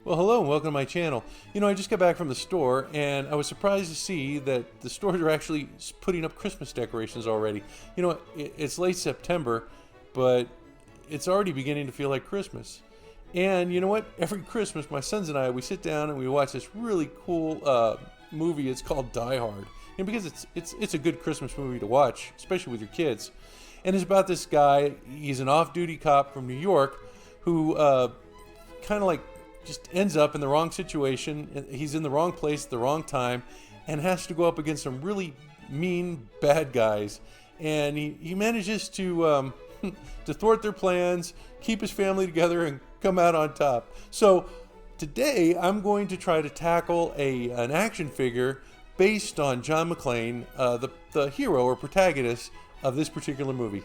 Well, hello and welcome to my channel. I just got back from the store and I was surprised to see that the stores are actually putting up Christmas decorations already. It's late September, but it's already beginning to feel like Christmas. And you know what? Every Christmas, my sons and I, we sit down and we watch this really cool movie. It's called Die Hard. And because it's a good Christmas movie to watch, especially with your kids. And it's about this guy. He's an off-duty cop from New York who kind of like just ends up in the wrong situation. He's in the wrong place at the wrong time and has to go up against some really mean bad guys. And he manages to to thwart their plans, keep his family together, and come out on top. So today I'm going to try to tackle an action figure based on John McClane, the hero or protagonist of this particular movie.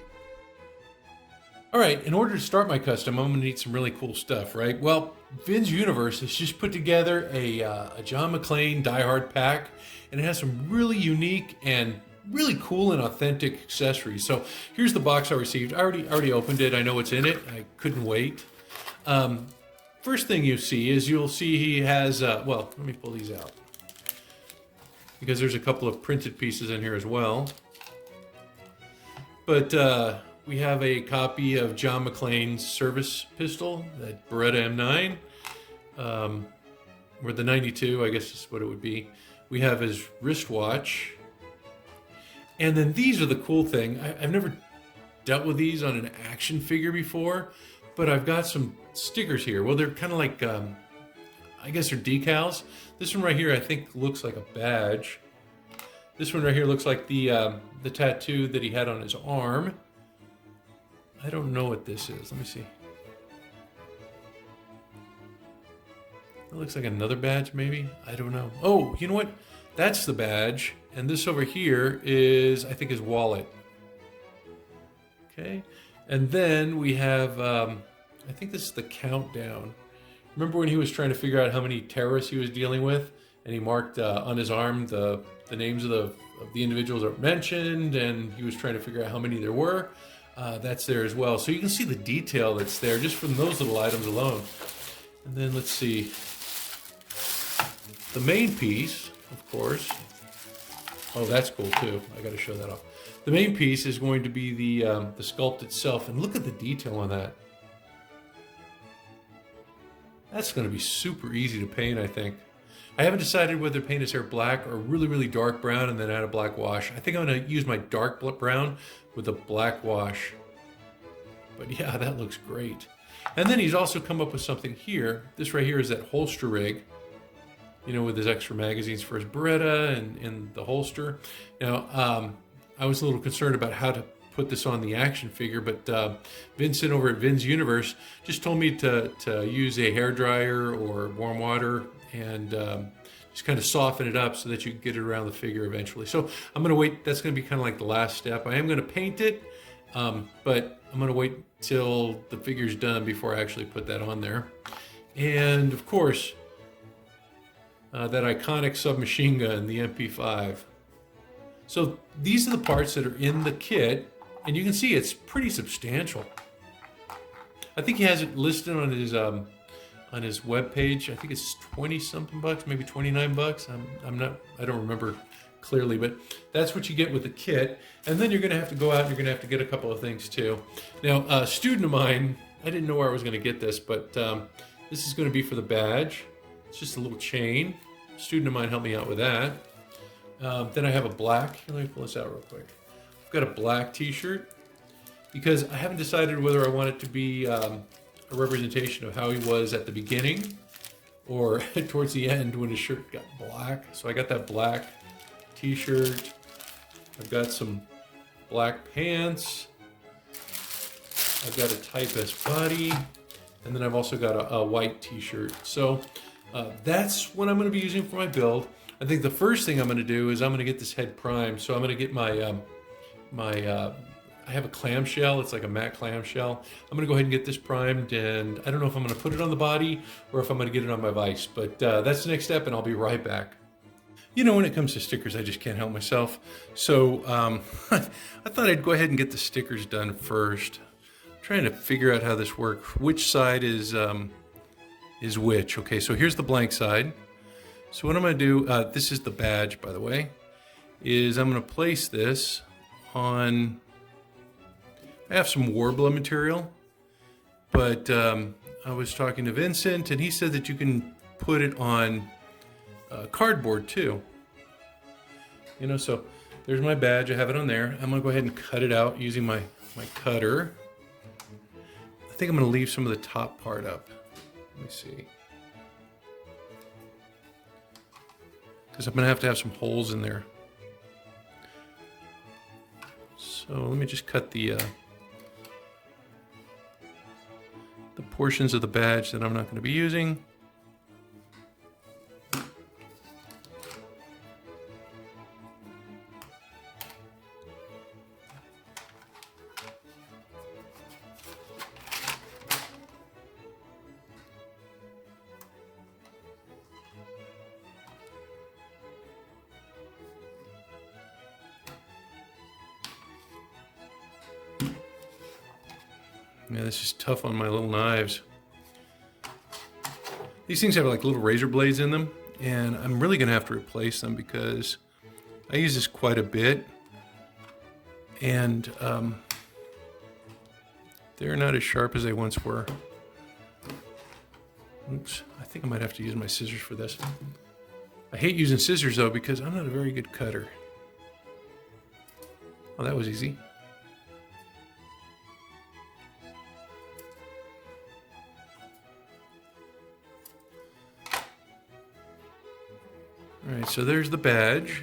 All right, in order to start my custom, I'm going to need some really cool stuff, right? Well, Vin's Universe has just put together a John McClane Die Hard pack, and it has some really unique and really cool and authentic accessories. So here's the box I received. I already opened it. I know what's in it. I couldn't wait. First thing you'll see he has, well, let me pull these out, because there's a couple of printed pieces in here as well. But we have a copy of John McClane's service pistol, that Beretta M9, or the 92, I guess is what it would be. We have his wristwatch. And then these are the cool thing. I've never dealt with these on an action figure before, but I've got some stickers here. Well, they're kind of like, I guess they're decals. This one right here, I think, looks like a badge. This one right here looks like the tattoo that he had on his arm. I don't know what this is. Let me see. It looks like another badge, maybe? I don't know. Oh, you know what? That's the badge. And this over here is, I think, his wallet. Okay. And then we have, I think this is the countdown. Remember when he was trying to figure out how many terrorists he was dealing with? And he marked on his arm the names of the individuals that were mentioned, and he was trying to figure out how many there were. That's there as well. So you can see the detail that's there just from those little items alone. And then let's see. The main piece, of course. Oh, that's cool too. I got to show that off. The main piece is going to be the sculpt itself. And look at the detail on that. That's going to be super easy to paint, I think. I haven't decided whether to paint his hair black or really, really dark brown and then add a black wash. I think I'm going to use my dark brown with a black wash. But yeah, that looks great. And then he's also come up with something here. This right here is that holster rig, with his extra magazines for his Beretta and the holster. Now, I was a little concerned about how to put this on the action figure, but Vincent over at Vin's Universe just told me to use a hairdryer or warm water and just kind of soften it up so that you can get it around the figure eventually. So I'm going to wait. That's going to be kind of like the last step. I am going to paint it, but I'm going to wait till the figure's done before I actually put that on there. And of course, that iconic submachine gun, the MP5. So these are the parts that are in the kit, and you can see it's pretty substantial. I think he has it listed on his web page. I think it's 20 something bucks, maybe 29 bucks. I don't remember clearly, but that's what you get with the kit. And then you're going to have to go out and you're going to have to get a couple of things too. Now, a student of mine, I didn't know where I was going to get this, but this is going to be for the badge. It's just a little chain. A student of mine helped me out with that. Then I have a black, here, let me pull this out real quick. I've got a black t-shirt because I haven't decided whether I want it to be a representation of how he was at the beginning or towards the end when his shirt got black. So I got that black t-shirt. I've got some black pants. I've got a Type S body. And then I've also got a white t-shirt. So that's what I'm going to be using for my build. I think the first thing I'm going to do is I'm going to get this head primed. So I'm going to get my I have a clamshell. It's like a matte clamshell. I'm going to go ahead and get this primed, and I don't know if I'm going to put it on the body or if I'm going to get it on my vise, but that's the next step, and I'll be right back. When it comes to stickers, I just can't help myself. So I thought I'd go ahead and get the stickers done first. I'm trying to figure out how this works. Which side is is which. Okay, so here's the blank side. So what I'm going to do, this is the badge, by the way, is I'm going to place this on, I have some Warbler material, but I was talking to Vincent and he said that you can put it on cardboard too. You know, so there's my badge, I have it on there. I'm going to go ahead and cut it out using my cutter. I think I'm going to leave some of the top part up. Let me see. Because I'm going to have some holes in there. So let me just cut the portions of the badge that I'm not going to be using. Yeah, this is tough on my little knives. These things have like little razor blades in them, and I'm really gonna have to replace them because I use this quite a bit, and they're not as sharp as they once were. Oops, I think I might have to use my scissors for this. I hate using scissors though because I'm not a very good cutter. Oh, that was easy. All right, so there's the badge.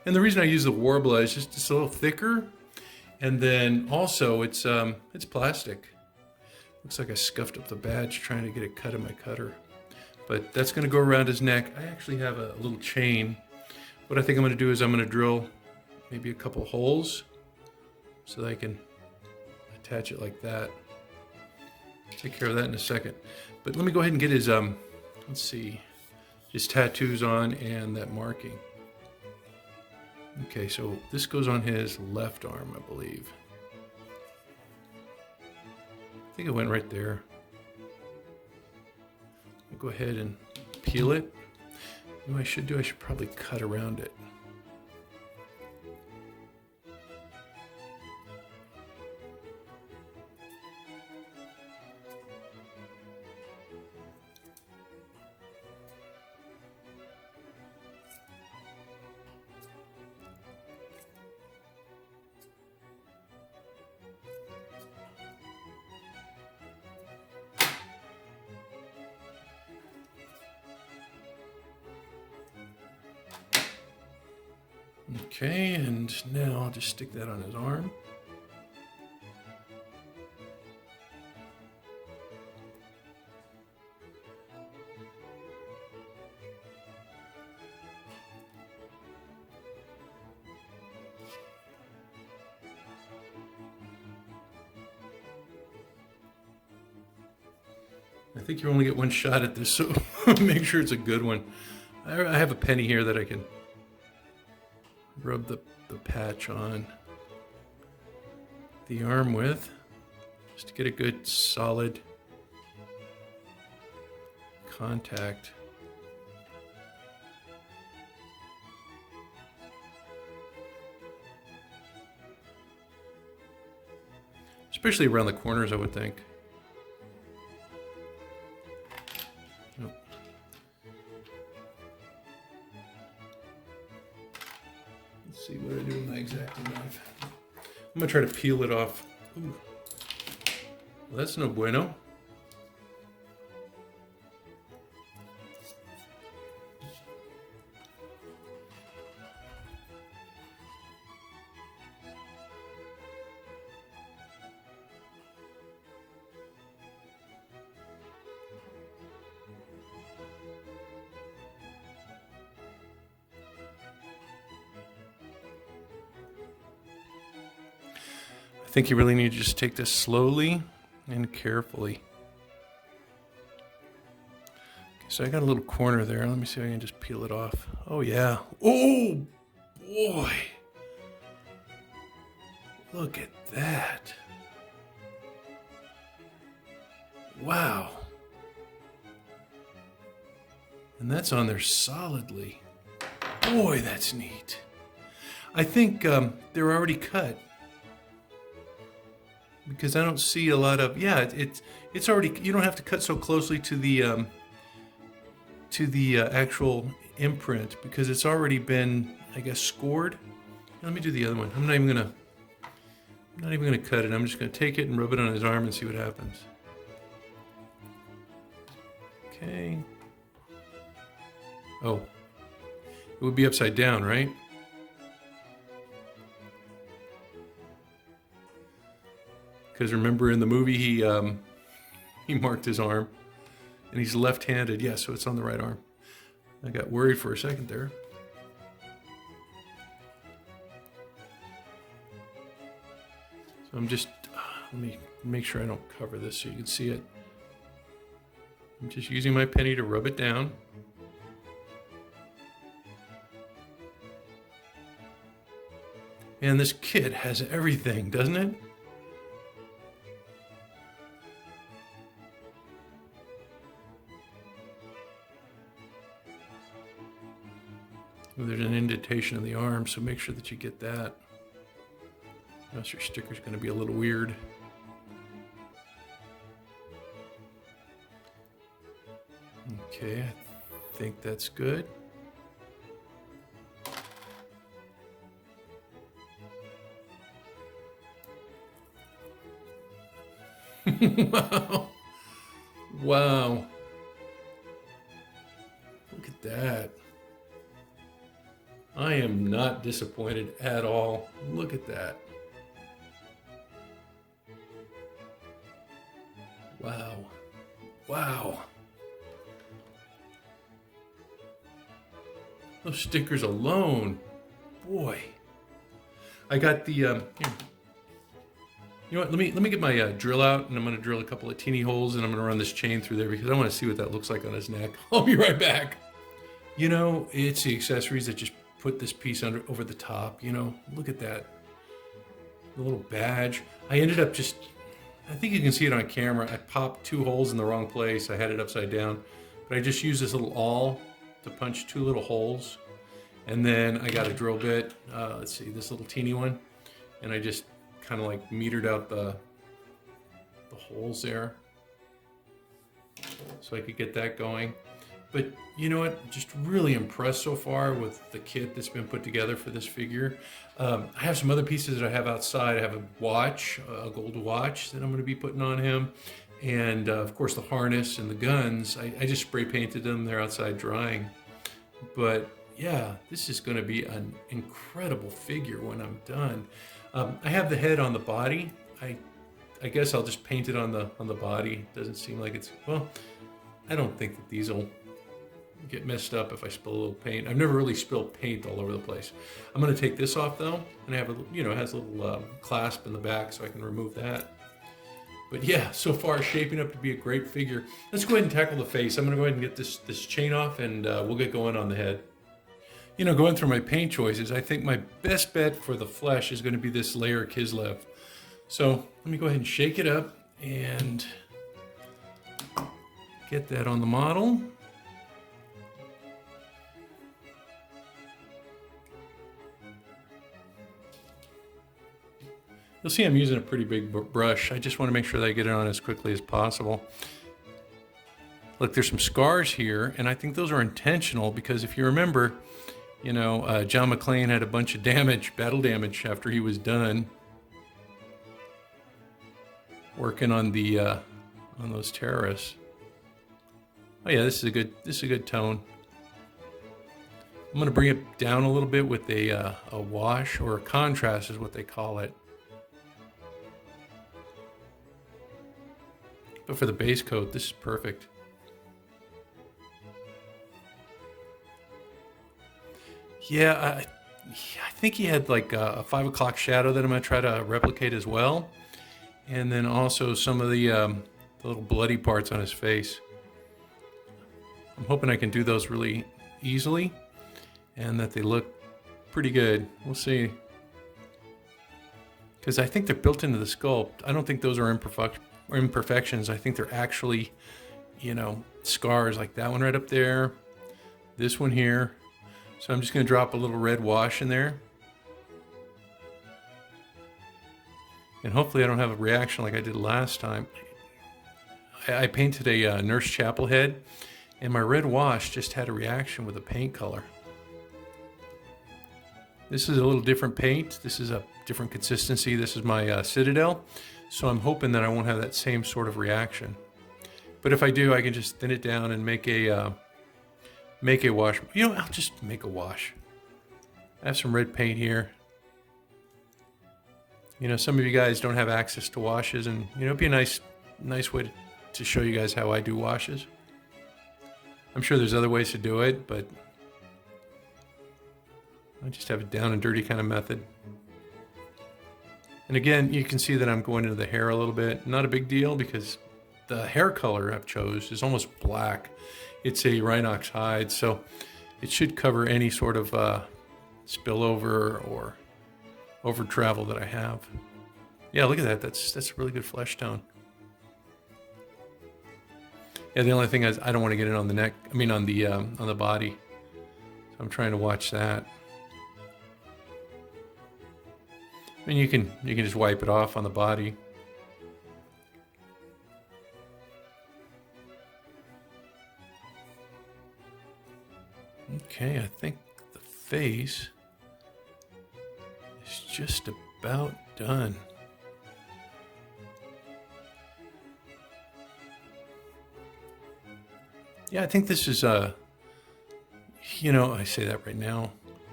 And the reason I use the Warbler is just it's a little thicker, and then also it's plastic. Looks like I scuffed up the badge trying to get it cut in my cutter, but that's going to go around his neck. I actually have a little chain. What I think I'm going to do is I'm going to drill maybe a couple holes so that I can attach it like that. Take care of that in a second. But let me go ahead and get his, let's see, his tattoos on and that marking. Okay, so this goes on his left arm, I believe. I think it went right there. I'll go ahead and peel it. What I should do, I should probably cut around it. Okay, and now I'll just stick that on his arm. I think you only get one shot at this, so make sure it's a good one. I have a penny here that I can rub the patch on the arm with, just to get a good solid contact. Especially around the corners, I would think. Oh. Let's see what I do with my X-Acto knife. I'm gonna try to peel it off. Ooh. Well, that's no bueno. I think you really need to just take this slowly and carefully. Okay, So I got a little corner there. Let me see if I can just peel it off. Oh yeah. Oh boy. Look at that. Wow. And that's on there solidly. Boy, that's neat. I think they're already cut. Because I don't see a lot of, yeah, it's already, you don't have to cut so closely to the actual imprint because it's already been, I guess, scored. Let me do the other one. I'm not even gonna cut it. I'm just gonna take it and rub it on his arm and see what happens. Okay. Oh, it would be upside down, right? Because remember in the movie he marked his arm, and he's left-handed. Yeah, so it's on the right arm. I got worried for a second there. So I'm just let me make sure I don't cover this so you can see it. I'm just using my penny to rub it down. And this kit has everything, doesn't it? There's an indentation in the arm, so make sure that you get that. Or else your sticker's going to be a little weird. Okay, I think that's good. Wow. Wow. Look at that. I am not disappointed at all. Look at that. Wow. Wow. Those stickers alone. Boy. I got the here. You know what? Let me get my drill out, and I'm going to drill a couple of teeny holes, and I'm going to run this chain through there because I want to see what that looks like on his neck. I'll be right back. You know, it's the accessories that just put this piece over the top. You know, look at that. The little badge. I ended up just, I think you can see it on camera. I popped 2 holes in the wrong place. I had it upside down, but I just used this little awl to punch 2 little holes, and then I got a drill bit. Let's see, this little teeny one, and I just kind of like metered out the holes there so I could get that going. But you know what, just really impressed so far with the kit that's been put together for this figure. I have some other pieces that I have outside. I have a watch, a gold watch that I'm going to be putting on him, and of course the harness and the guns. I just spray painted them. They're outside drying. But yeah, this is going to be an incredible figure when I'm done. I have the head on the body. I guess I'll just paint it on the body. Doesn't seem like it's, well, I don't think that these will get messed up if I spill a little paint. I've never really spilled paint all over the place. I'm going to take this off though, and I have a, you know, it has a little clasp in the back, so I can remove that. But yeah, so far shaping up to be a great figure. Let's go ahead and tackle the face. I'm going to go ahead and get this chain off, and we'll get going on the head. You know, going through my paint choices, I think my best bet for the flesh is going to be this layer Kislev. So let me go ahead and shake it up and get that on the model. You'll see I'm using a pretty big brush. I just want to make sure that I get it on as quickly as possible. Look, there's some scars here, and I think those are intentional because if you remember, you know, John McClane had a bunch of damage, battle damage, after he was done working on the on those terrorists. Oh yeah, this is a good tone. I'm going to bring it down a little bit with a wash, or a contrast is what they call it. But for the base coat, this is perfect. Yeah, I think he had like a 5 o'clock shadow that I'm going to try to replicate as well. And then also some of the little bloody parts on his face. I'm hoping I can do those really easily and that they look pretty good. We'll see. Because I think they're built into the sculpt. I don't think those are imperfections. I think they're actually, you know, scars, like that one right up there, this one here. So I'm just going to drop a little red wash in there. And hopefully I don't have a reaction like I did last time. I painted a Nurse Chapel head, and my red wash just had a reaction with the paint color. This is a little different paint. This is a different consistency. This is my Citadel. So I'm hoping that I won't have that same sort of reaction. But if I do, I can just thin it down and make a wash. You know, I'll just make a wash. I have some red paint here. You know, some of you guys don't have access to washes, and you know, it'd be a nice way to show you guys how I do washes. I'm sure there's other ways to do it, but I just have a down and dirty kind of method. And again, you can see that I'm going into the hair a little bit. Not a big deal because the hair color I've chose is almost black. It's a rhinox hide, so it should cover any sort of spillover or over travel that I have. Yeah, look at that. That's a really good flesh tone. Yeah, the only thing is I don't want to get it on the neck. I mean, on the body. So I'm trying to watch that. I mean, you can just wipe it off on the body. Okay, I think the face is just about done. Yeah, I think this is you know, I say that right now,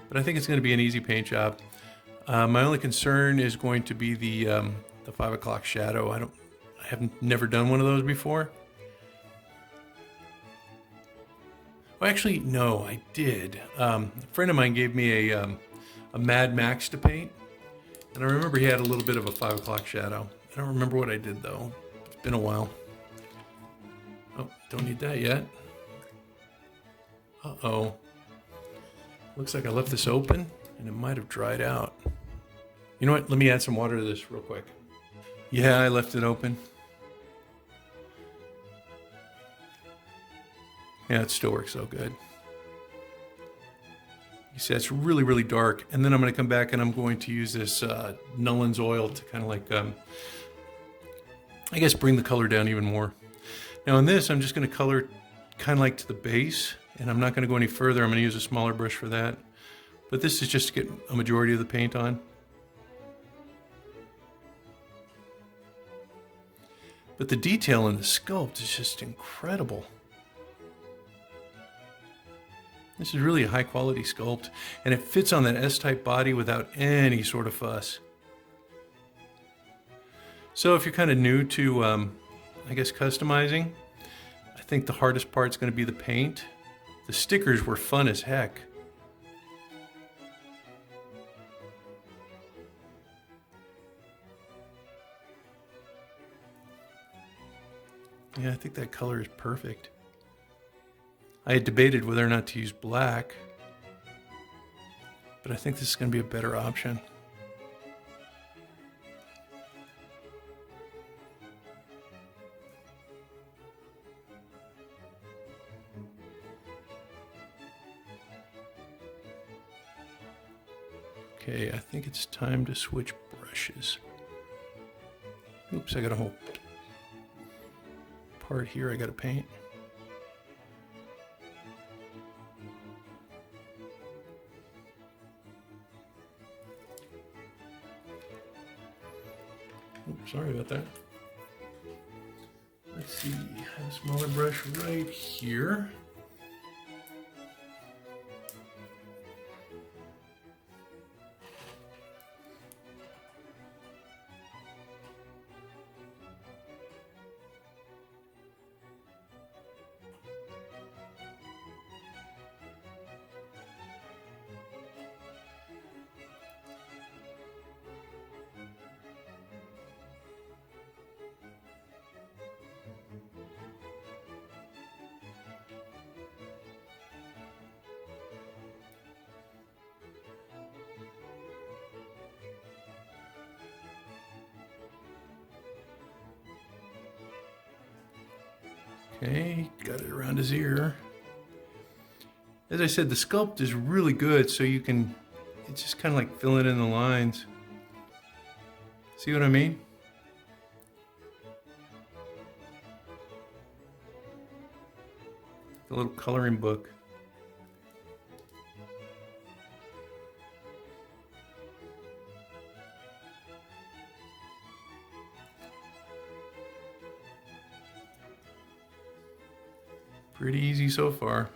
but I think it's going to be an easy paint job. My only concern is going to be the 5 o'clock shadow. I have never done one of those before. Well, actually, no, I did. A friend of mine gave me a Mad Max to paint, and I remember he had a little bit of a 5 o'clock shadow. I don't remember what I did though. It's been a while. Oh, don't need that yet. Uh-oh. Looks like I left this open and it might have dried out. You know what? Let me add some water to this real quick. Yeah, I left it open. Yeah, it still works so good. You see, it's really, really dark. And then I'm going to come back and I'm going to use this Nullen's oil to kind of like, I guess, bring the color down even more. Now in this, I'm just going to color kind of like to the base, and I'm not going to go any further. I'm going to use a smaller brush for that. But this is just to get a majority of the paint on. But the detail in the sculpt is just incredible. This is really a high quality sculpt, and it fits on that S-type body without any sort of fuss. So if you're kind of new to, I guess, customizing, I think the hardest part is going to be the paint. The stickers were fun as heck. Yeah, I think that color is perfect. I had debated whether or not to use black, but I think this is going to be a better option. Okay, I think it's time to switch brushes. Oops, I got a whole part here I got to paint. Oops, sorry about that. Let's see, a smaller brush right here. Okay, got it around his ear. As I said, the sculpt is really good, so you can, it's just kind of like filling in the lines. See what I mean? A little coloring book. Pretty easy so far.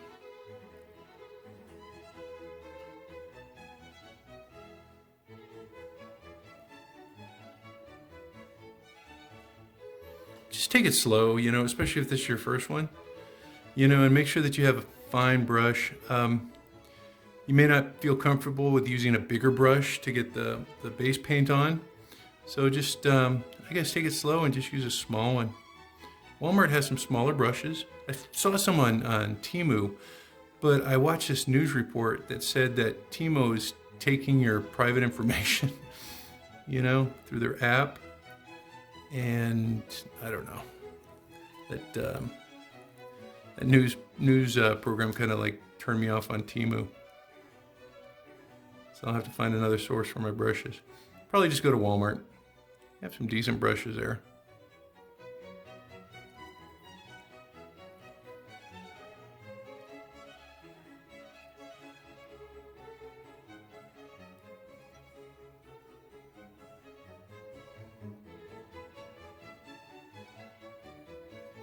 Just take it slow, you know, especially if this is your first one, you know, and make sure that you have a fine brush. You may not feel comfortable with using a bigger brush to get the base paint on. So just, I guess, take it slow and just use a small one. Walmart has some smaller brushes. I saw some on Temu, but I watched this news report that said that Temu is taking your private information, you know, through their app. And I don't know, that news program kind of like turned me off on Temu. So I'll have to find another source for my brushes. Probably just go to Walmart. They have some decent brushes there.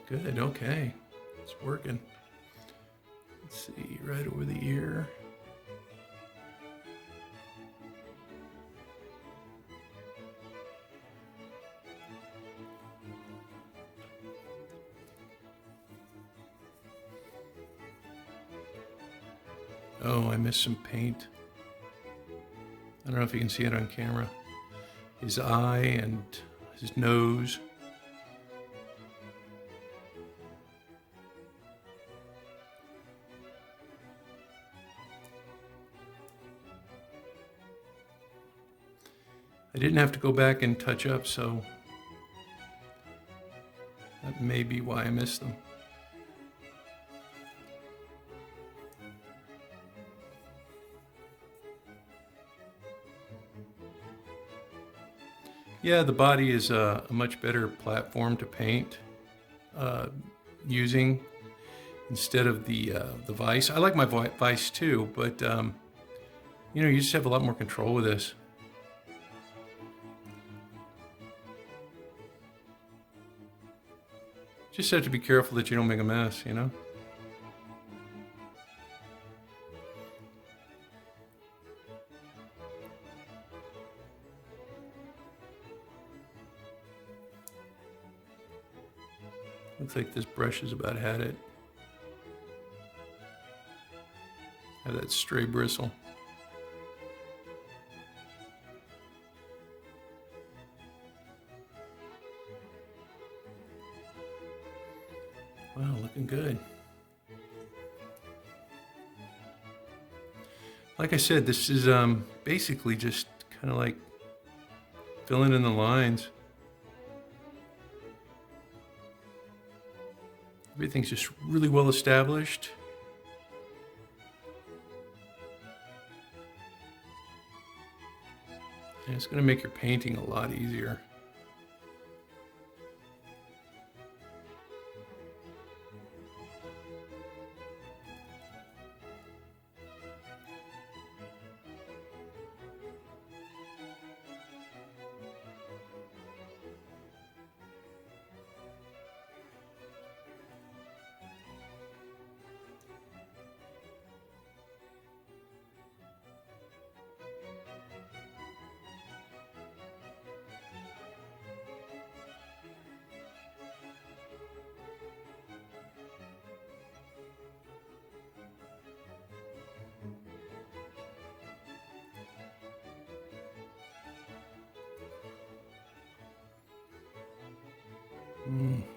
Good, okay. It's working. Let's see, right over the ear. Oh, I missed some paint. I don't know if you can see it on camera. His eye and his nose. I didn't have to go back and touch up, so that may be why I missed them. Yeah, the body is a much better platform to paint using instead of the vise. I like my vise too, but you know, you just have a lot more control with this. Just have to be careful that you don't make a mess, you know? Looks like this brush has about had it. Have that stray bristle. Wow, looking good. Like I said, this is basically just kind of like filling in the lines. Everything's just really well established. And it's going to make your painting a lot easier.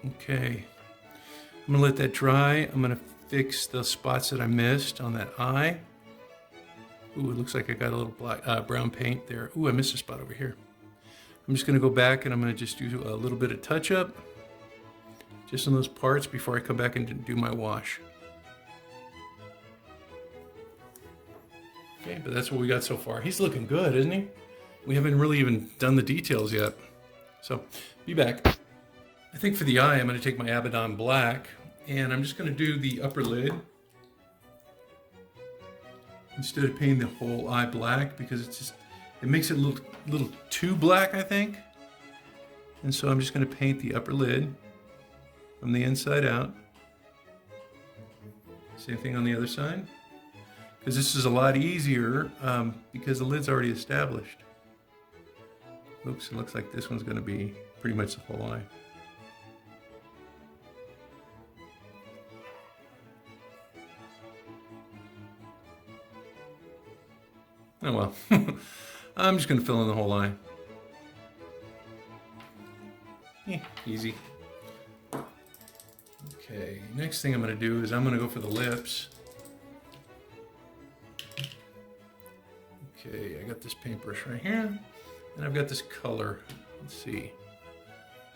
Okay, I'm gonna let that dry. I'm gonna fix the spots that I missed on that eye. Ooh, it looks like I got a little black, brown paint there. Ooh, I missed a spot over here. I'm just gonna go back and I'm gonna just do a little bit of touch up. just on those parts before I come back and do my wash. Okay, but that's what we got so far. He's looking good, isn't he? We haven't really even done the details yet. So, be back. I think for the eye, I'm going to take my Abaddon Black, and I'm just going to do the upper lid instead of painting the whole eye black, because it makes it look a little too black, I think. And so I'm just going to paint the upper lid from the inside out. Same thing on the other side, because this is a lot easier because the lid's already established. Oops, it looks like this one's going to be pretty much the whole eye. Oh well, I'm just going to fill in the whole eye. Easy. Okay, next thing I'm going to do is I'm going to go for the lips. Okay, I got this paintbrush right here, and I've got this color. Let's see.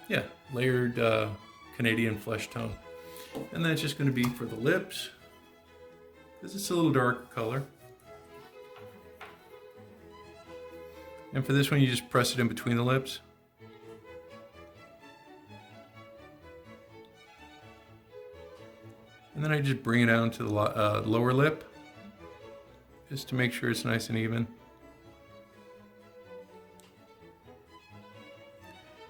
Yeah, layered Canadian flesh tone. And that's just going to be for the lips, because it's a little darker color. And for this one, you just press it in between the lips. And then I just bring it down to the lower lip, just to make sure it's nice and even.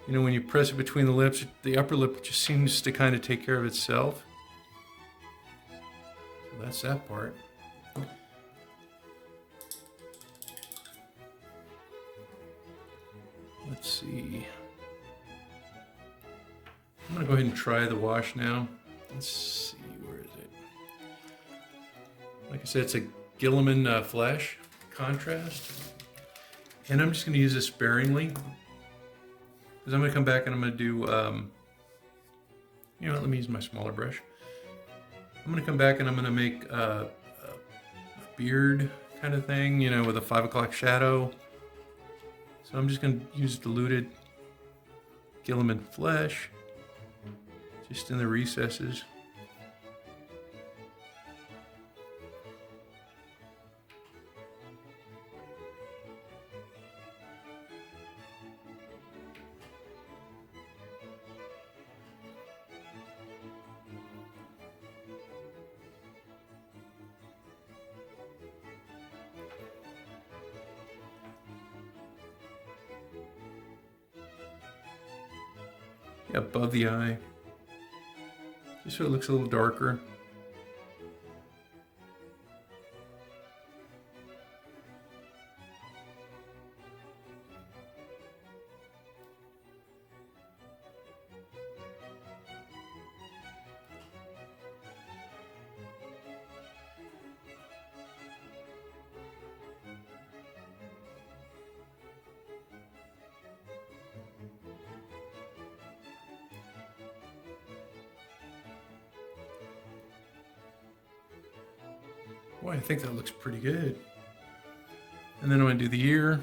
You know, when you press it between the lips, the upper lip just seems to kind of take care of itself. So that's that part. Let's see. I'm going to go ahead and try the wash now. Let's see, where is it? Like I said, it's a Gilliman Flash contrast. And I'm just going to use this sparingly, because I'm going to come back and I'm going to do, you know what, let me use my smaller brush. I'm going to come back and I'm going to make a beard kind of thing, you know, with a 5 o'clock shadow. So I'm just going to use diluted Gilliman Flesh just in the recesses. Yeah, above the eye, just so it looks a little darker. Boy, I think that looks pretty good. And then I'm going to do the ear.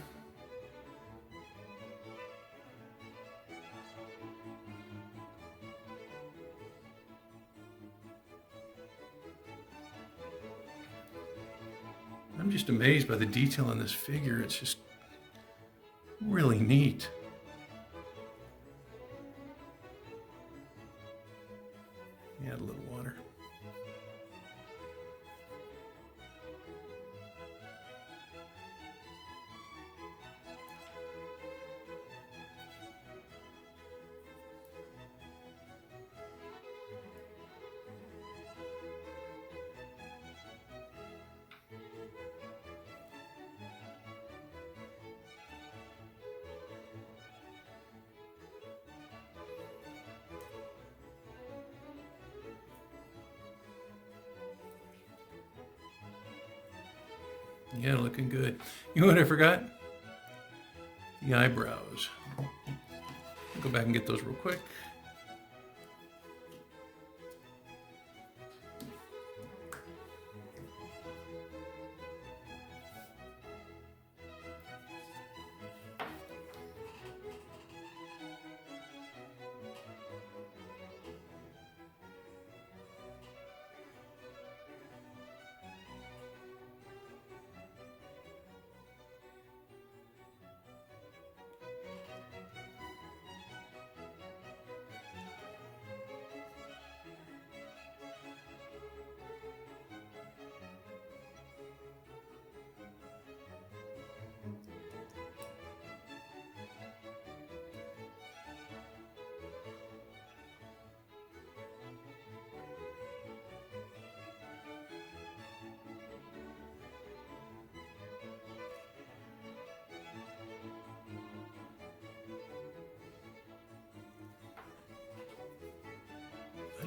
I'm just amazed by the detail on this figure. It's just really neat. Add a little water. Yeah, looking good. You know what I forgot? The eyebrows. I'll go back and get those real quick.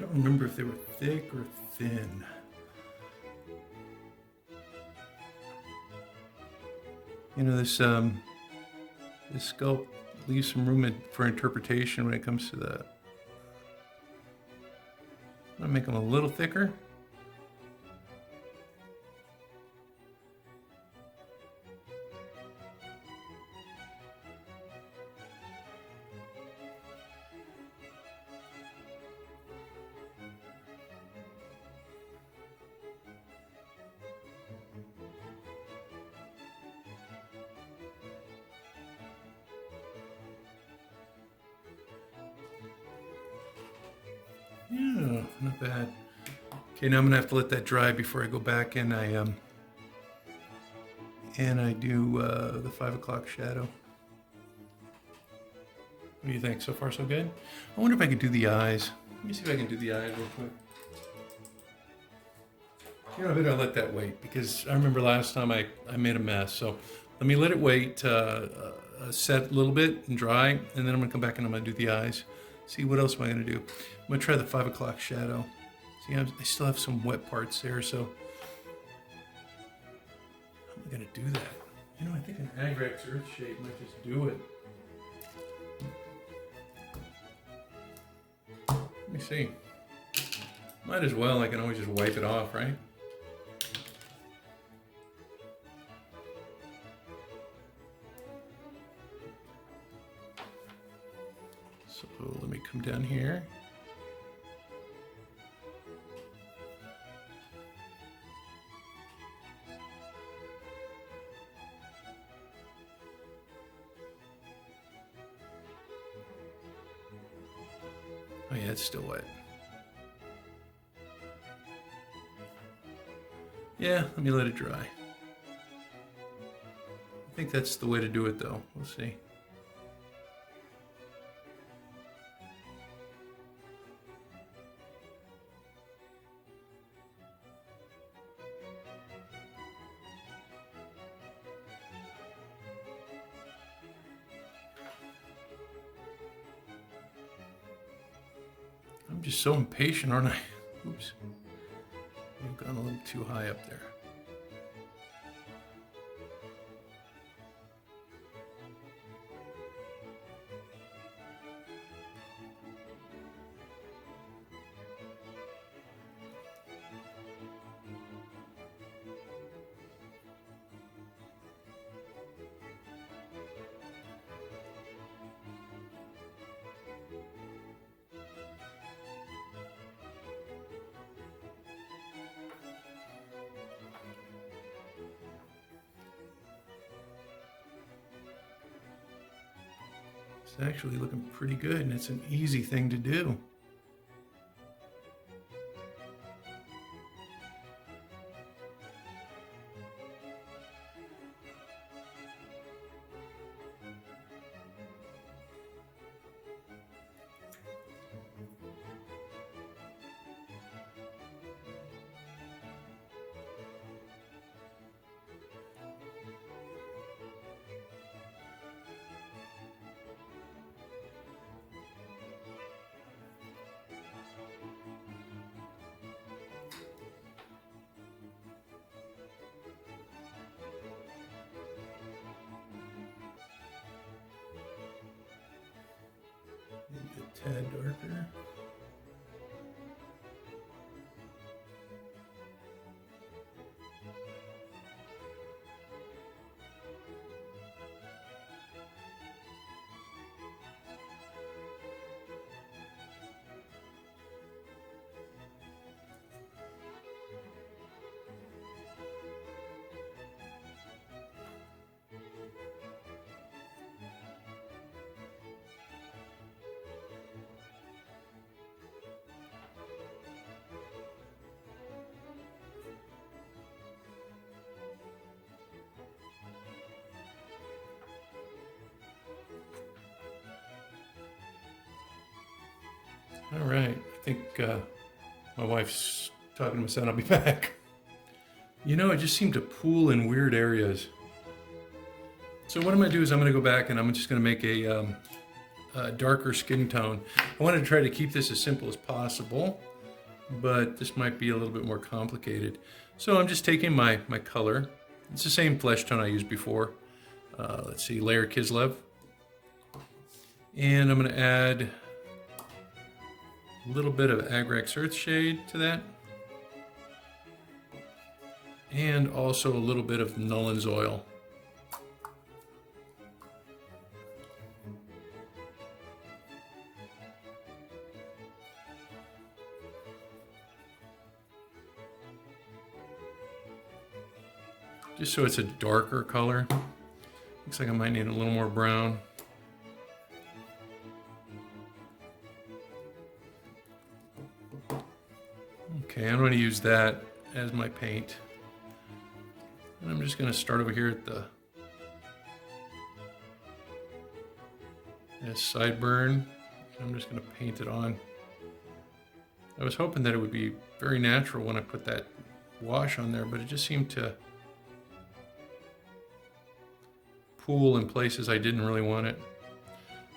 don't remember if they were thick or thin. You know, this sculpt leaves some room for interpretation when it comes to the... I'm gonna make them a little thicker. Yeah, not bad. Okay, now I'm gonna have to let that dry before I go back and I do the 5 o'clock shadow. What do you think? So far, so good? I wonder if I can do the eyes. Let me see if I can do the eyes real quick. You know, I better let that wait because I remember last time I made a mess. So let me let it wait, set a little bit and dry, and then I'm gonna come back and I'm gonna do the eyes. See, what else am I gonna do? I'm gonna try the 5 o'clock shadow. See, I still have some wet parts there, so how am I gonna do that? You know, I think an Agrax Earth shape might just do it. Let me see. Might as well, I can always just wipe it off, right? So let me come down here. Oh yeah, it's still wet. Yeah, let me let it dry. I think that's the way to do it though. We'll see. I'm just so impatient, aren't I? Oops. I've gone a little too high up there. It's actually looking pretty good, and it's an easy thing to do. Maybe a tad darker. All right, I think my wife's talking to my son. I'll be back. You know, it just seemed to pool in weird areas. So what I'm gonna do is I'm gonna go back and I'm just gonna make a darker skin tone. I wanted to try to keep this as simple as possible. but this might be a little bit more complicated. So I'm just taking my color. It's the same flesh tone I used before. Let's see, layer Kislev. And I'm going to add a little bit of Agrax Earthshade to that. And also a little bit of Nullen's Oil. Just so it's a darker color. Looks like I might need a little more brown. Okay, I'm going to use that as my paint. And I'm just going to start over here at the sideburn. I'm just going to paint it on. I was hoping that it would be very natural when I put that wash on there, but it just seemed to pool in places I didn't really want it.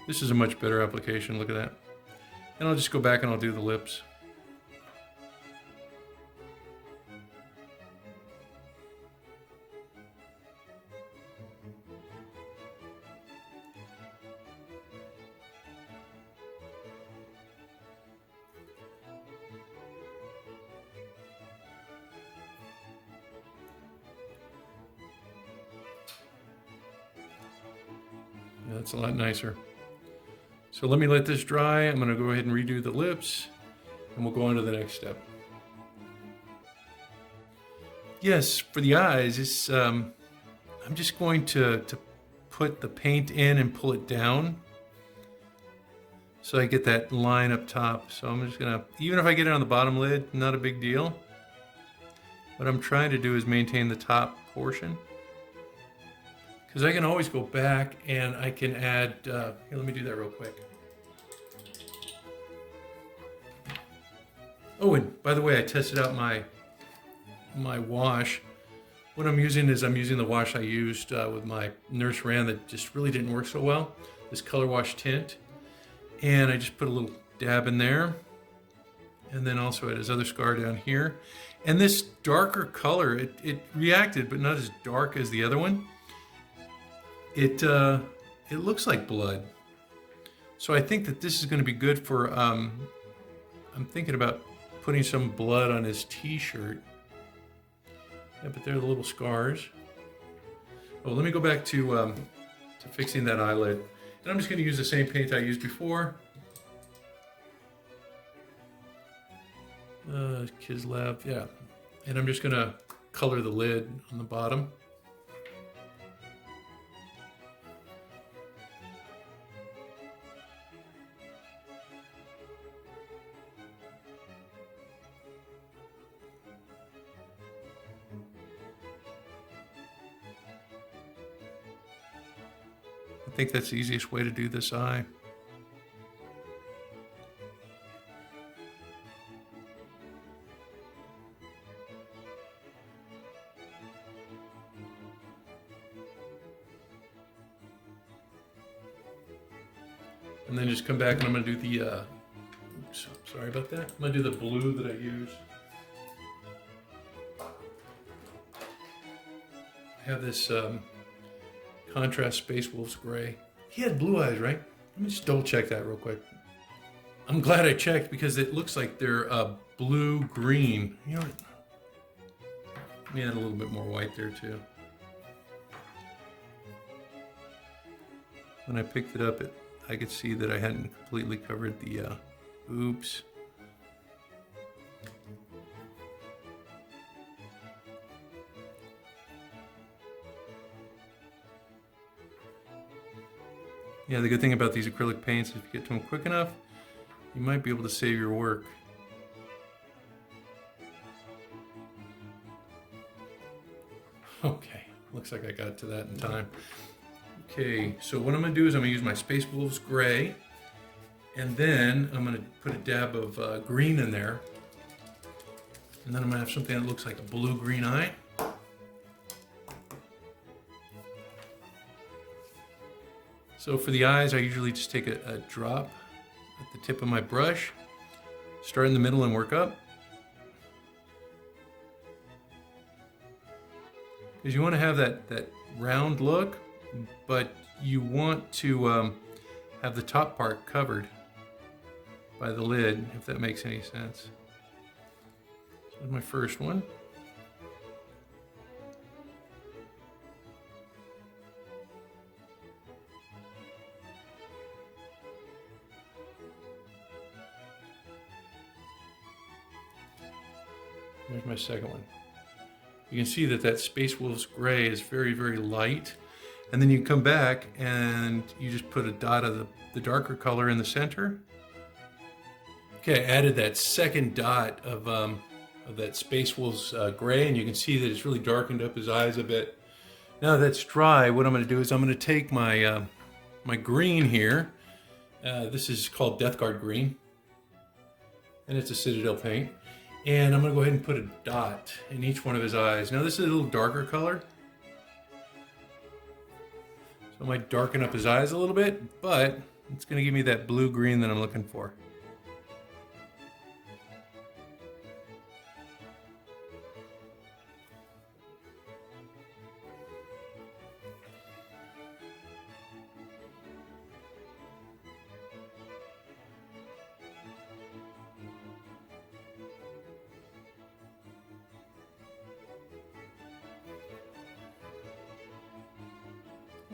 This is a much better application, look at that. And I'll just go back and I'll do the lips. Yeah, that's a lot nicer. So let me let this dry. I'm going to go ahead and redo the lips, and we'll go on to the next step. Yes, for the eyes, it's, I'm just going to put the paint in and pull it down so I get that line up top. So I'm just going to, even if I get it on the bottom lid, not a big deal. What I'm trying to do is maintain the top portion. Because I can always go back and I can add, here, let me do that real quick. Oh, and by the way, I tested out my wash. What I'm using is I'm using the wash I used with my Nurse Ran that just really didn't work so well. This Color Wash Tint. And I just put a little dab in there. And then also at his other scar down here. And this darker color, it reacted, but not as dark as the other one. It looks like blood. So I think that this is going to be good for, I'm thinking about putting some blood on his t-shirt. Yeah, but they're the little scars. Oh, let me go back to fixing that eyelid. And I'm just going to use the same paint I used before. Kislev, yeah. And I'm just going to color the lid on the bottom. I think that's the easiest way to do this eye. And then just come back and I'm going to do the, oops, sorry about that. I'm going to do the blue that I used. I have this contrast Space Wolves gray. He had blue eyes, right? Let me just double check that real quick. I'm glad I checked because it looks like they're blue-green. You know what? Let me add a little bit more white there too. When I picked it up, I could see that I hadn't completely covered the, oops. Yeah, the good thing about these acrylic paints is if you get to them quick enough, you might be able to save your work. Okay, looks like I got to that in time. Okay, so what I'm going to do is I'm going to use my Space Wolves gray, and then I'm going to put a dab of green in there, and then I'm going to have something that looks like a blue-green eye. So for the eyes, I usually just take a drop at the tip of my brush, start in the middle and work up. is you want to have that round look, but you want to have the top part covered by the lid, if that makes any sense. So here's my first one. There's my second one. You can see that Space Wolf's gray is very, very light. And then you come back and you just put a dot of the darker color in the center. Okay, I added that second dot of that Space Wolf's gray, and you can see that it's really darkened up his eyes a bit. Now that that's dry, what I'm going to do is I'm going to take my my green here. This is called Death Guard green, and it's a Citadel paint. And I'm going to go ahead and put a dot in each one of his eyes. Now this is a little darker color, so I might darken up his eyes a little bit, but it's going to give me that blue-green that I'm looking for.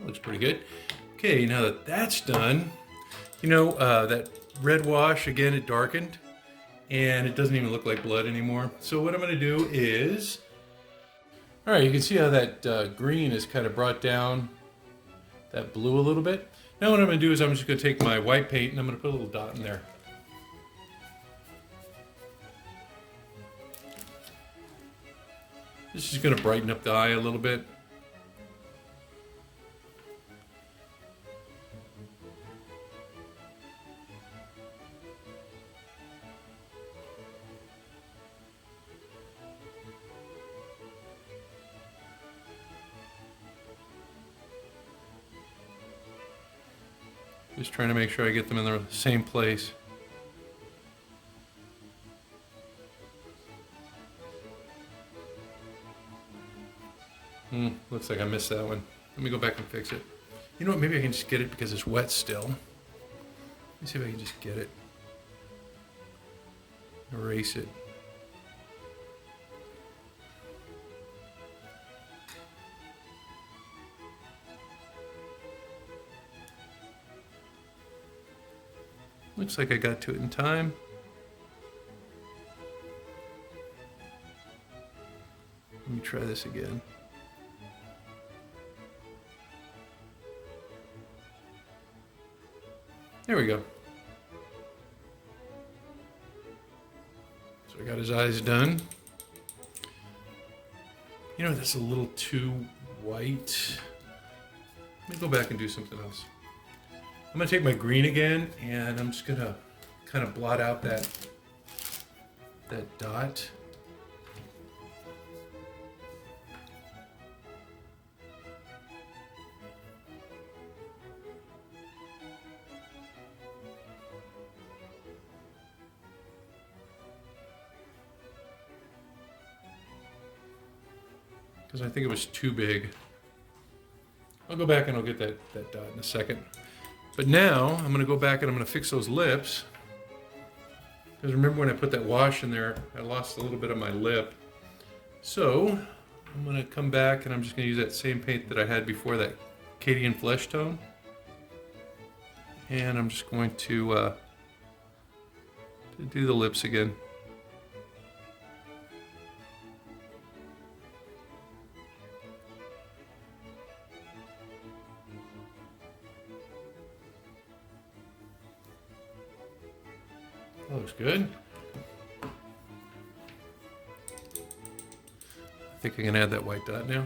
Looks pretty good. Okay, now that that's done, you know, that red wash, again, it darkened, and it doesn't even look like blood anymore. So what I'm going to do is, all right, you can see how that green is kind of brought down that blue a little bit. Now what I'm going to do is I'm just going to take my white paint and I'm going to put a little dot in there. This is going to brighten up the eye a little bit. Just trying to make sure I get them in the same place. Looks like I missed that one. Let me go back and fix it. You know what, maybe I can just get it because it's wet still. Let me see if I can just get it. Erase it. Looks like I got to it in time. Let me try this again. There we go. So I got his eyes done. You know, that's a little too white. Let me go back and do something else. I'm going to take my green again, and I'm just going to kind of blot out that dot. Because I think it was too big. I'll go back and I'll get that dot in a second. But now I'm going to go back and I'm going to fix those lips. Because remember when I put that wash in there, I lost a little bit of my lip. So I'm going to come back and I'm just going to use that same paint that I had before, that Cadian flesh tone. And I'm just going to do the lips again. That looks good. I think I can add that white dot now.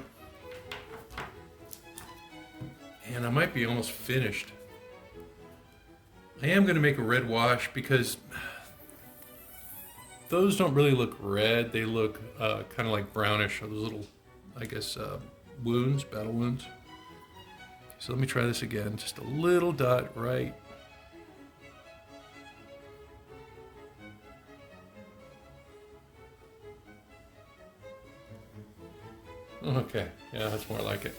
And I might be almost finished. I am going to make a red wash because those don't really look red. They look kind of like brownish. Those little, I guess, wounds, battle wounds. Okay, so let me try this again. Just a little dot right. Okay, yeah, that's more like it.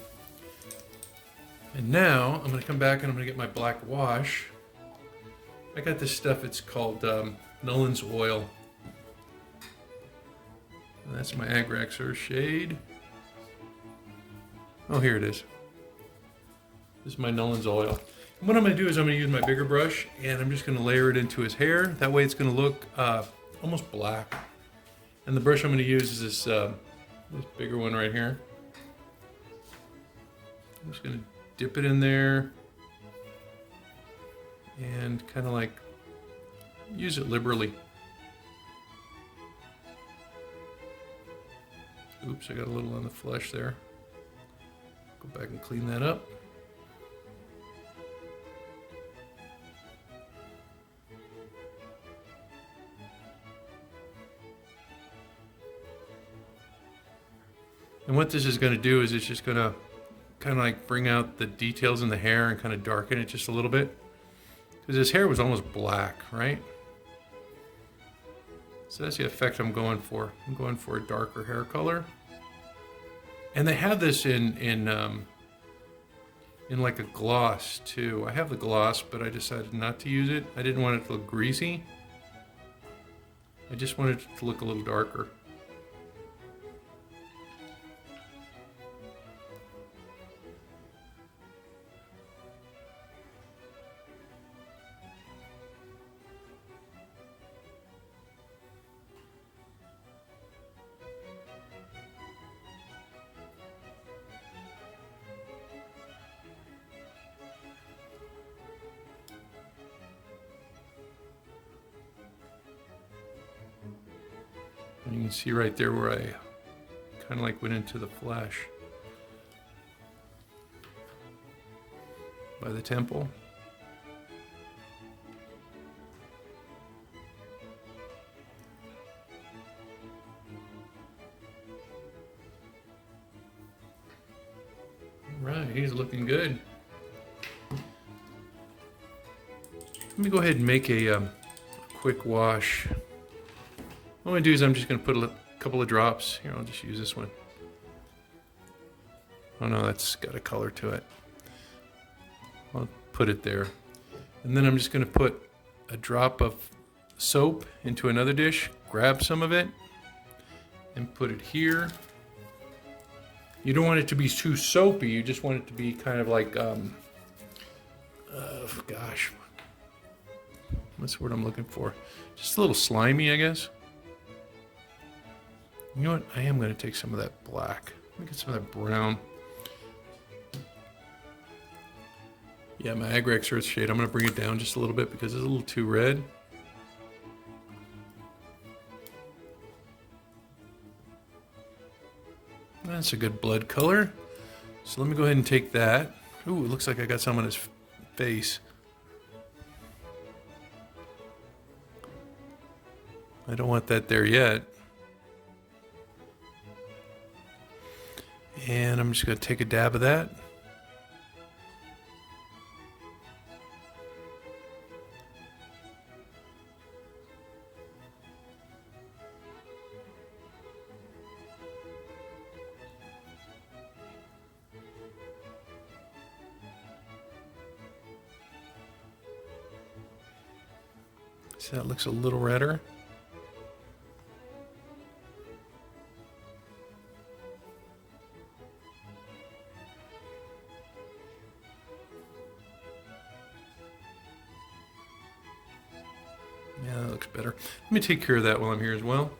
And now I'm gonna come back and I'm gonna get my black wash. I got this stuff, it's called Nolan's Oil. And that's my Agrax Earth shade. Oh, here it is. This is my Nolan's Oil. And what I'm gonna do is I'm gonna use my bigger brush and I'm just gonna layer it into his hair. That way it's gonna look almost black. And the brush I'm gonna use is this bigger one right here. I'm just gonna dip it in there and kind of like use it liberally. Oops, I got a little on the flesh there. Go back and clean that up. And what this is going to do is it's just going to kind of like bring out the details in the hair and kind of darken it just a little bit. Because his hair was almost black, right? So that's the effect I'm going for. I'm going for a darker hair color. And they have this in like a gloss too. I have the gloss, but I decided not to use it. I didn't want it to look greasy. I just wanted it to look a little darker. And you can see right there where I kind of like went into the flesh by the temple. Right, he's looking good. Let me go ahead and make a quick wash. What I'm going to do is I'm just going to put a couple of drops. Here, I'll just use this one. Oh no, that's got a color to it. I'll put it there. And then I'm just going to put a drop of soap into another dish, grab some of it, and put it here. You don't want it to be too soapy, you just want it to be kind of like, gosh, what's the word I'm looking for? Just a little slimy, I guess. You know what? I am going to take some of that black. Let me get some of that brown. Yeah, my Agrax Earth shade. I'm going to bring it down just a little bit because it's a little too red. That's a good blood color. So let me go ahead and take that. Ooh, it looks like I got some on his face. I don't want that there yet. And I'm just going to take a dab of that. See, that looks a little redder. Yeah, that looks better. Let me take care of that while I'm here as well.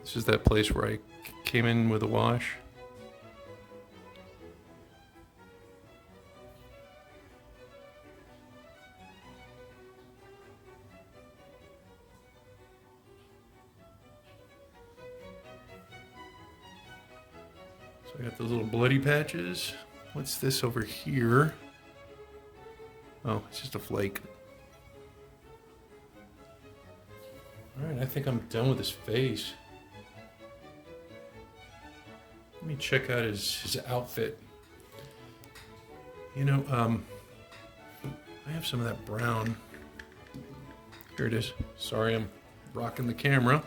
This is that place where I came in with a wash. So I got the little bloody patches. What's this over here? Oh, it's just a flake. All right, I think I'm done with his face. Let me check out his outfit. You know, I have some of that brown. Here it is. Sorry, I'm rocking the camera.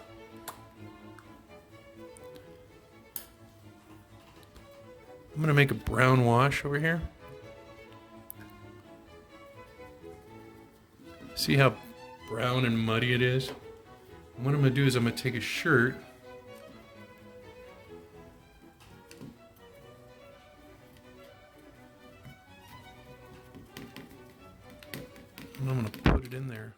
I'm gonna make a brown wash over here. See how brown and muddy it is? And what I'm gonna do is I'm gonna take a shirt. And I'm gonna put it in there.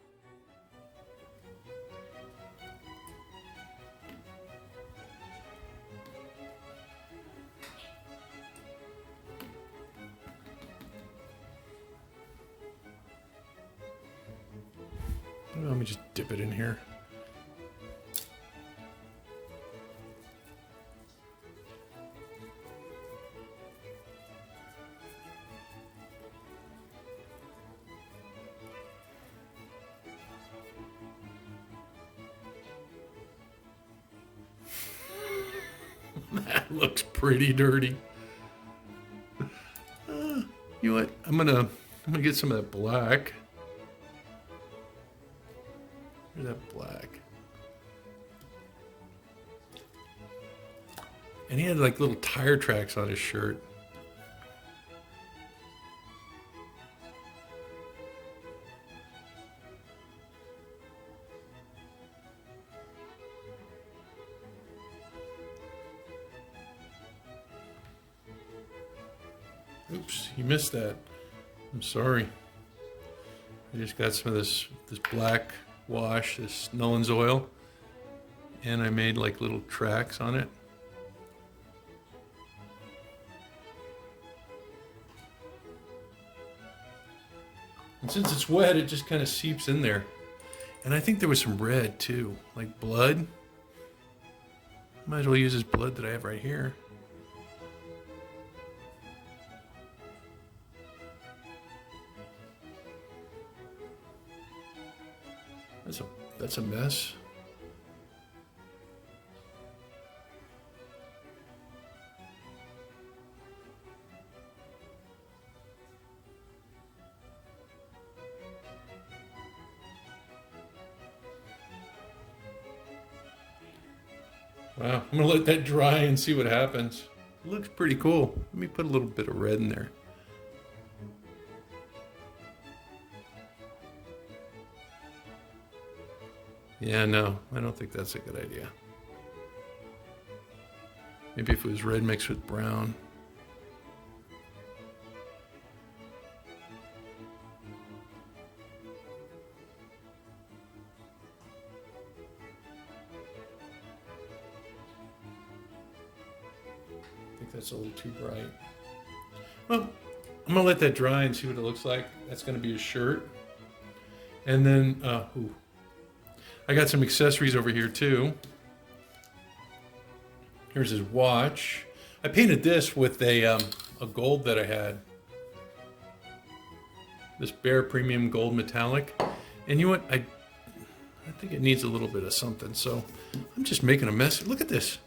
Let me just dip it in here. That looks pretty dirty. You know what? I'm gonna get some of that black. Here's that black. And he had like little tire tracks on his shirt. Oops, you missed that. I'm sorry. I just got some of this black wash, this Nolan's oil, and I made like little tracks on it. And since it's wet, it just kind of seeps in there. And I think there was some red too, like blood. Might as well use this blood that I have right here. That's a mess. Wow, I'm gonna let that dry and see what happens. It looks pretty cool. Let me put a little bit of red in there. Yeah, no, I don't think that's a good idea. Maybe if it was red mixed with brown. I think that's a little too bright. Well, I'm gonna let that dry and see what it looks like. That's gonna be a shirt. And then, I got some accessories over here too. Here's his watch. I painted this with a gold that I had. This Bear Premium Gold Metallic. And you know what? I think it needs a little bit of something. So I'm just making a mess. Look at this.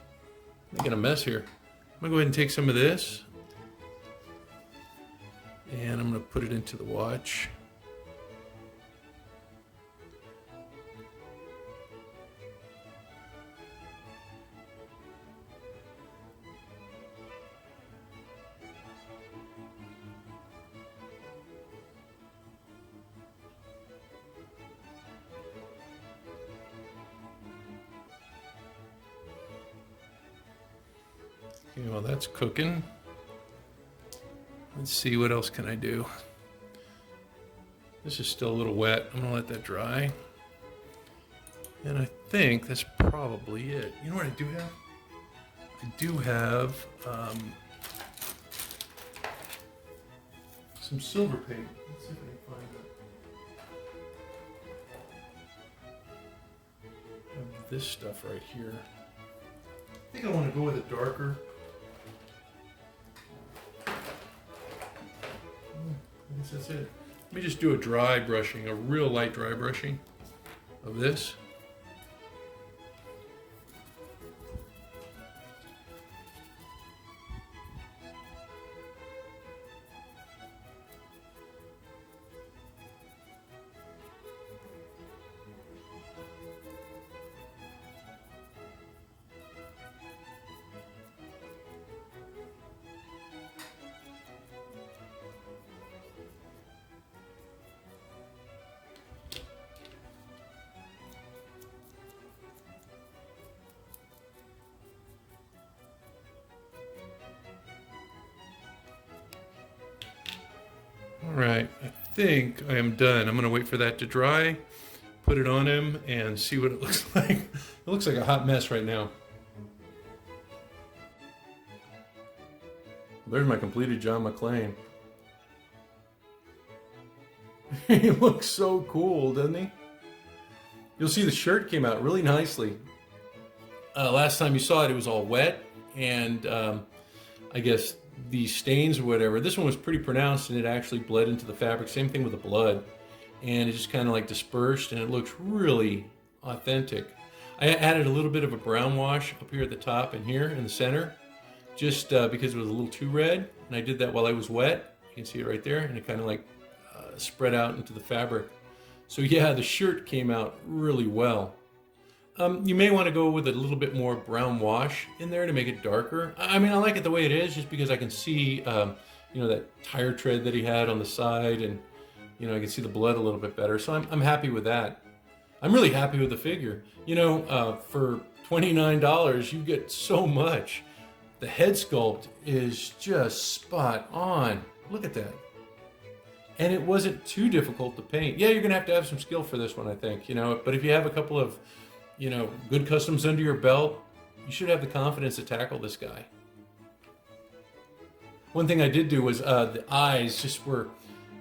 Making a mess here. I'm gonna go ahead and take some of this. And I'm gonna put it into the watch. Okay, well that's cooking. Let's see, what else can I do? This is still a little wet. I'm gonna let that dry. And I think that's probably it. You know what I do have? I do have some silver paint. Let's see if I can find it. I have this stuff right here. I think I want to go with it darker. I guess that's it. Let me just do a dry brushing, a real light dry brushing of this. think I am done. I'm gonna wait for that to dry, put it on him, and see what it looks like. It looks like a hot mess right now. There's my completed John McClane. He looks so cool, doesn't he? You'll see the shirt came out really nicely. Last time you saw it, it was all wet, and I guess the stains or whatever. This one was pretty pronounced, and it actually bled into the fabric. Same thing with the blood, and it just kind of like dispersed, and it looks really authentic. I added a little bit of a brown wash up here at the top and here in the center, just because it was a little too red, and I did that while I was wet. You can see it right there, and it kind of like spread out into the fabric. So yeah, the shirt came out really well. You may want to go with a little bit more brown wash in there to make it darker. I mean, I like it the way it is, just because I can see, you know, that tire tread that he had on the side, and you know, I can see the blood a little bit better. So I'm happy with that. I'm really happy with the figure. You know, for $29, you get so much. The head sculpt is just spot on. Look at that. And it wasn't too difficult to paint. Yeah, you're gonna have to have some skill for this one, I think, you know, but if you have a couple of, you know, good customs under your belt, you should have the confidence to tackle this guy. One thing I did do was the eyes just were,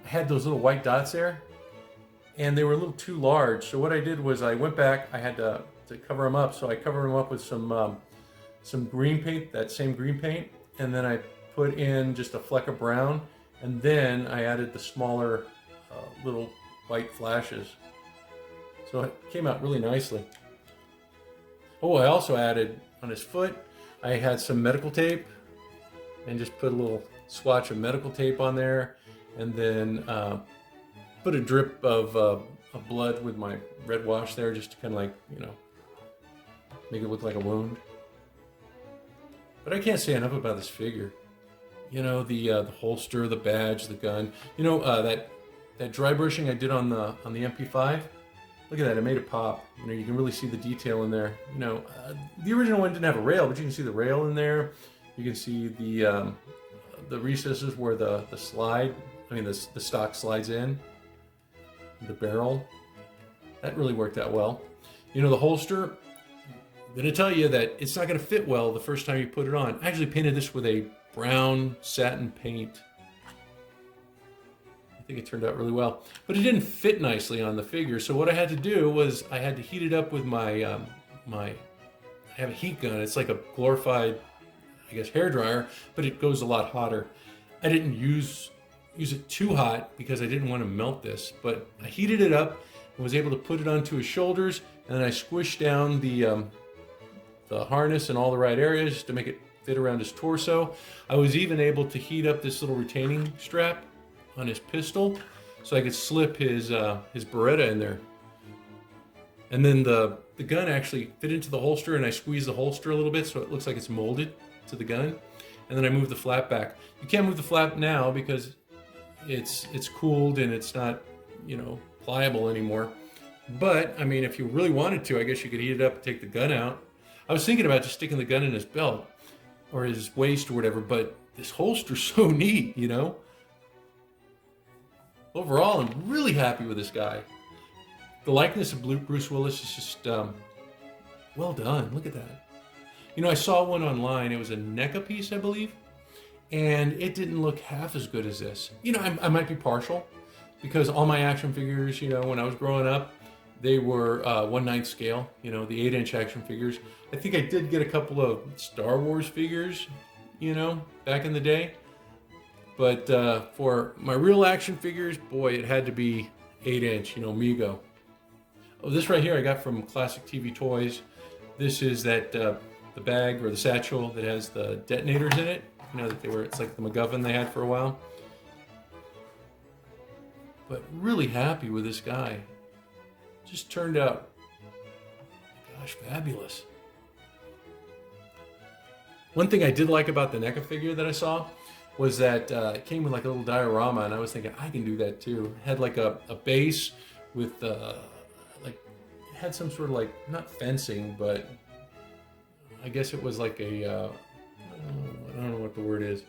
I had those little white dots there, and they were a little too large. So what I did was I went back, I had to cover them up, so I covered them up with some green paint, that same green paint, and then I put in just a fleck of brown, and then I added the smaller little white flashes. So it came out really nicely. Oh, I also added on his foot, I had some medical tape and just put a little swatch of medical tape on there, and then put a drip of blood with my red wash there, just to kind of like, you know, make it look like a wound. But I can't say enough about this figure. You know, the holster, the badge, the gun. You know, that dry brushing I did on the MP5. Look at that, it made it pop. You know, you can really see the detail in there. You know, the original one didn't have a rail, but you can see the rail in there. You can see the recesses where the slide, I mean the stock slides in. The barrel. That really worked out well. You know, the holster, I'm gonna tell you that it's not gonna fit well the first time you put it on. I actually painted this with a brown satin paint. I think it turned out really well, but it didn't fit nicely on the figure. So what I had to do was I had to heat it up with my I have a heat gun. It's like a glorified, I guess, hair dryer, but it goes a lot hotter. I didn't use it too hot because I didn't want to melt this, but I heated it up and was able to put it onto his shoulders, and then I squished down the harness in all the right areas to make it fit around his torso. I was even able to heat up this little retaining strap on his pistol so I could slip his Beretta in there. And then the gun actually fit into the holster, and I squeezed the holster a little bit so it looks like it's molded to the gun. And then I moved the flap back. You can't move the flap now because it's cooled and it's not, you know, pliable anymore. But I mean, if you really wanted to, I guess you could heat it up and take the gun out. I was thinking about just sticking the gun in his belt or his waist or whatever, but this holster's so neat, you know? Overall, I'm really happy with this guy. The likeness of Bruce Willis is just, well done. Look at that. You know, I saw one online. It was a NECA piece, I believe, and it didn't look half as good as this. You know, I might be partial because all my action figures, you know, when I was growing up, they were 1/9 scale, you know, the 8-inch action figures. I think I did get a couple of Star Wars figures, you know, back in the day. But for my real action figures, boy, it had to be 8-inch, you know, Mego. Oh, this right here I got from Classic TV Toys. This is that the bag or the satchel that has the detonators in it. You know, that it's like the MacGuffin they had for a while. But really happy with this guy. Just turned out, gosh, fabulous. One thing I did like about the NECA figure that I saw was that it came with like a little diorama, and I was thinking I can do that too. It had like a base with like, it had some sort of like, not fencing, but I guess it was like a I don't know what the word is.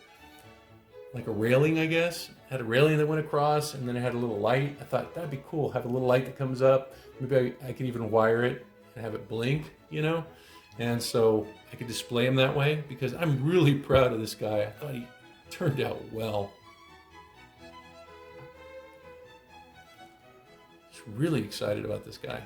like a railing, I guess. It had a railing that went across, and then it had a little light. I thought that'd be cool, have a little light that comes up. Maybe I could even wire it and have it blink, you know? And so I could display him that way, because I'm really proud of this guy. I thought he turned out well. Just really excited about this guy.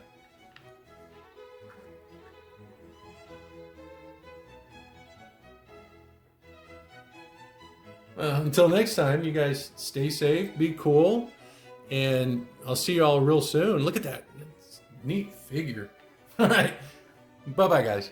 Until next time, you guys stay safe, be cool, and I'll see you all real soon. Look at that. Neat figure. All right. Bye-bye, guys.